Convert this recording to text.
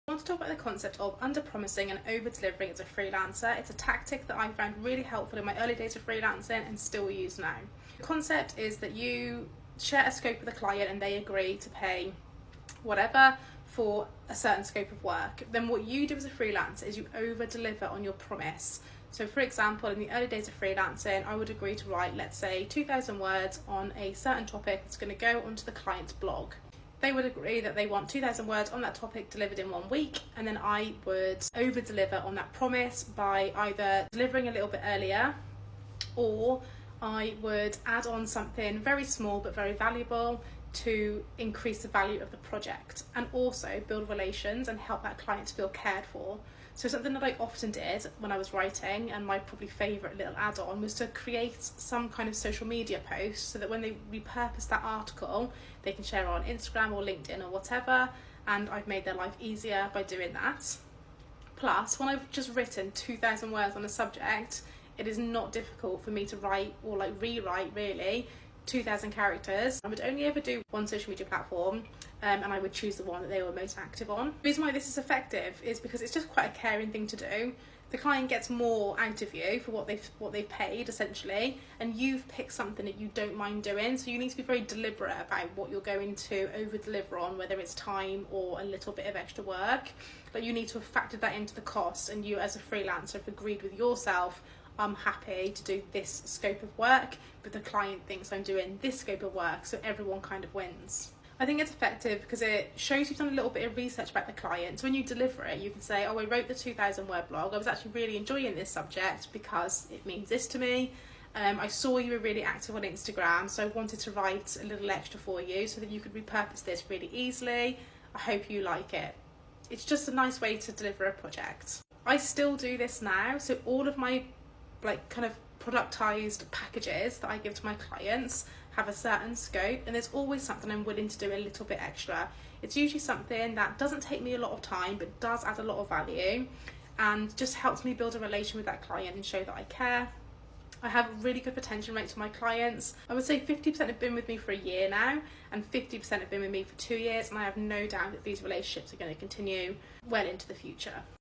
I want to talk about the concept of under-promising and over-delivering as a freelancer. It's a tactic that I found really helpful in my early days of freelancing and still use now. The concept is that you share a scope with a client and they agree to pay whatever for a certain scope of work. Then what you do as a freelancer is you over-deliver on your promise. So for example, in the early days of freelancing, I would agree to write, let's say, 2,000 words on a certain topic that's going to go onto the client's blog. They would agree that they want 2,000 words on that topic delivered in 1 week, and then I would over-deliver on that promise by either delivering a little bit earlier, or I would add on something very small but very valuable to increase the value of the project, and also build relations and help that client feel cared for. So something that I often did when I was writing, and my probably favourite little add-on, was to create some kind of social media post so that when they repurpose that article, they can share it on Instagram or LinkedIn or whatever, and I've made their life easier by doing that. Plus, when I've just written 2,000 words on a subject, it is not difficult for me to write or rewrite really 2,000 characters. I would only ever do one social media platform, and I would choose the one that they were most active on. The reason why this is effective is because it's just quite a caring thing to do. The client gets more out of you for what they've paid essentially, and you've picked something that you don't mind doing, so you need to be very deliberate about what you're going to over deliver on, whether it's time or a little bit of extra work. But you need to have factored that into the cost, and you as a freelancer have agreed with yourself, I'm happy to do this scope of work, but the client thinks I'm doing this scope of work, so everyone kind of wins. I think it's effective because it shows you've done a little bit of research about the client. So when you deliver it, you can say, oh, I wrote the 2,000 word blog. I was actually really enjoying this subject because it means this to me. I saw you were really active on Instagram, so I wanted to write a little extra for you so that you could repurpose this really easily. I hope you like it. It's just a nice way to deliver a project. I still do this now, so all of my kind of productized packages that I give to my clients have a certain scope, and there's always something I'm willing to do a little bit extra. It's usually something that doesn't take me a lot of time but does add a lot of value and just helps me build a relation with that client and show that I care. I have a really good retention rate for my clients. I would say 50% have been with me for a year now, and 50% have been with me for 2 years, and I have no doubt that these relationships are going to continue well into the future.